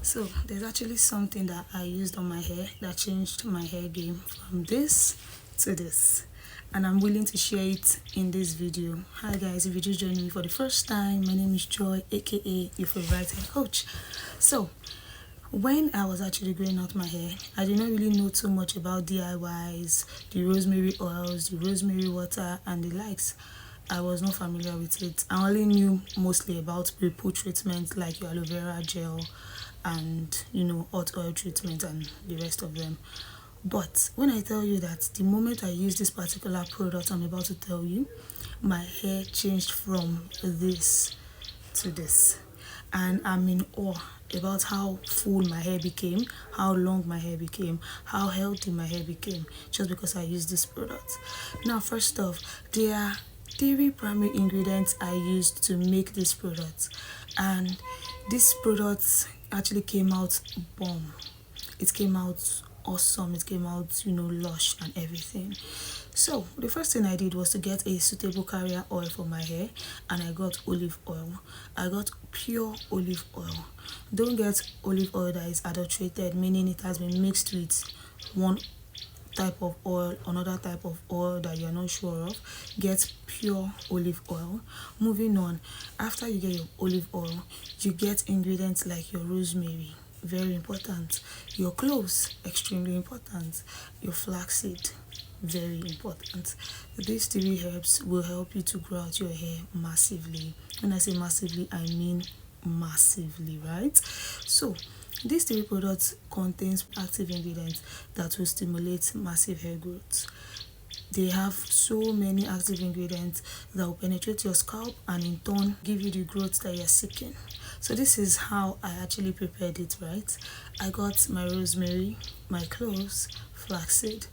So there's actually something that I used on my hair that changed my hair game from this to this, and I'm willing to share it in this video. Hi guys, if you just joined me for the first time, my name is Joy, aka your favorite hair coach. So when I was actually growing out my hair, I did not really know too much about DIYs, the rosemary oils, the rosemary water and the likes. I was not familiar with it. I only knew mostly about pre-poo treatments like your aloe vera gel and hot oil treatment and the rest of them. But when I tell you that the moment I used this particular product I'm about to tell you, my hair changed from this to this, and I'm in awe about how full my hair became, how long my hair became, how healthy my hair became, just because I used this product. Now, first off, there are three primary ingredients I used to make this product, and this product actually came out bomb. It came out awesome, it came out lush and everything. So the first thing I did was to get a suitable carrier oil for my hair, and I got olive oil. I got pure olive oil. Don't get olive oil that is adulterated, meaning it has been mixed with one type of oil, another type of oil that you're not sure of. Get pure olive oil. Moving on, after you get your olive oil, you get ingredients like your rosemary, very important, your cloves, extremely important, your flaxseed, very important. These three herbs will help you to grow out your hair massively. When I say massively, I mean massively, right? So these three products contains active ingredients that will stimulate massive hair growth. They have so many active ingredients that will penetrate your scalp and in turn give you the growth that you're seeking. So this is how I actually prepared it, right? I got my rosemary, my cloves, flaxseed.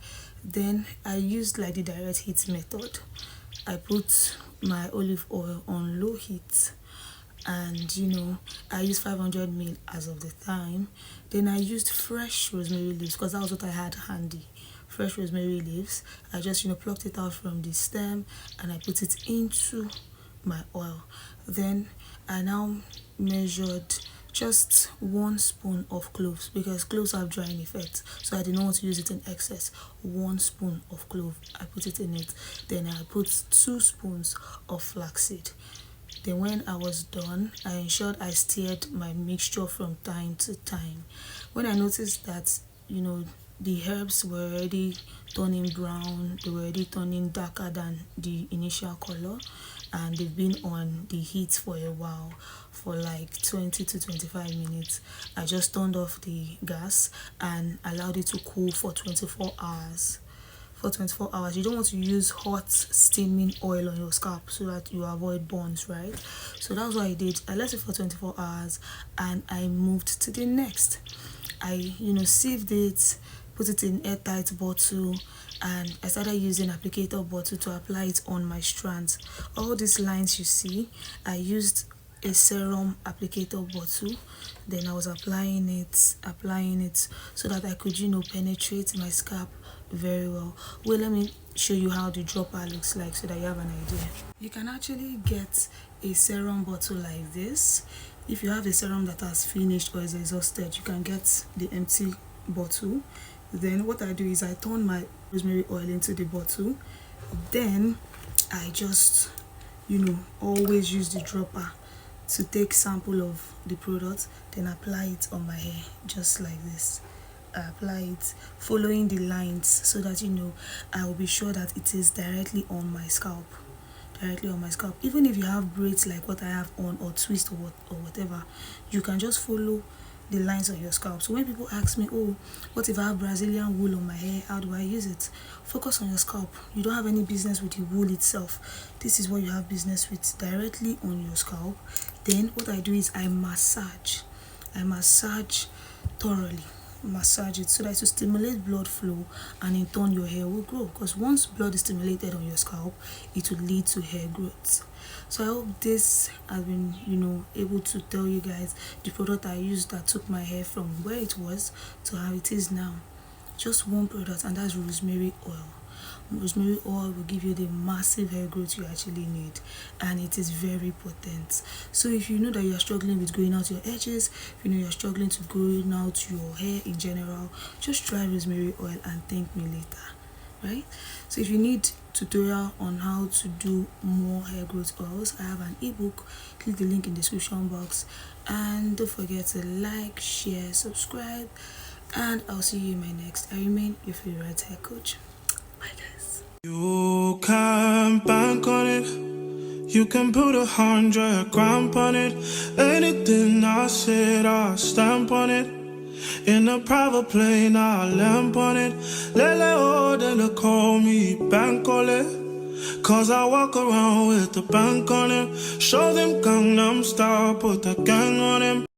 Then I used like the direct heat method. I put my olive oil on low heat, and I used 500 ml as of the time. Then I used fresh rosemary leaves because that was what I had handy. Fresh rosemary leaves. I just plucked it out from the stem and I put it into my oil. Then I now measured just 1 spoon of cloves because cloves have drying effect, so I did not want to use it in excess. 1 spoon of clove, I put it in it. Then I put 2 spoons of flaxseed. Then when I was done, I ensured I stirred my mixture from time to time. When I noticed that the herbs were already turning brown, they were already turning darker than the initial color, and they've been on the heat for a while, for like 20 to 25 minutes, I just turned off the gas and allowed it to cool for 24 hours. For 24 hours, you don't want to use hot steaming oil on your scalp so that you avoid burns, right? So that's what I did. I left it for 24 hours and I moved to the next. I sieved it, put it in airtight bottle, and I started using applicator bottle to apply it on my strands. All these lines you see, I used a serum applicator bottle. Then I was applying it so that I could penetrate my scalp very well. Well, let me show you how the dropper looks like so that you have an idea. You can actually get a serum bottle like this. If you have a serum that has finished or is exhausted, you can get the empty bottle. Then what I do is I turn my rosemary oil into the bottle. Then I just always use the dropper to take sample of the product, then apply it on my hair just like this. I apply it following the lines so that I will be sure that it is directly on my scalp. Even if you have braids like what I have on, or twist, or whatever, you can just follow the lines on your scalp. So when people ask me, oh, what if I have Brazilian wool on my hair, how do I use it? Focus on your scalp. You don't have any business with the wool itself. This is what you have business with, directly on your scalp. Then what I do is I massage thoroughly, massage it so that it will stimulate blood flow, and in turn your hair will grow, because once blood is stimulated on your scalp, it will lead to hair growth. So I hope this has been able to tell you guys the product I used that took my hair from where it was to how it is now. Just one product, and that's rosemary oil. Rosemary oil will give you the massive hair growth you actually need, and it is very potent. So if you know that you are struggling with growing out your edges, if you know you're struggling to growing out your hair in general, just try rosemary oil and thank me later, right? So if you need tutorial on how to do more hair growth oils, I have an ebook. Click the link in the description box, and don't forget to like, share, subscribe, and I'll see you in my next. I remain your favorite hair coach. Bye guys. You can bank on it, you can put 100 grand on it. Anything I said, I'll stamp on it. In a private plane, I'll lamp on it. Lele oh, then they call me Bankole, cause I walk around with the bank on it. Show them Gangnam Style, put the gang on him.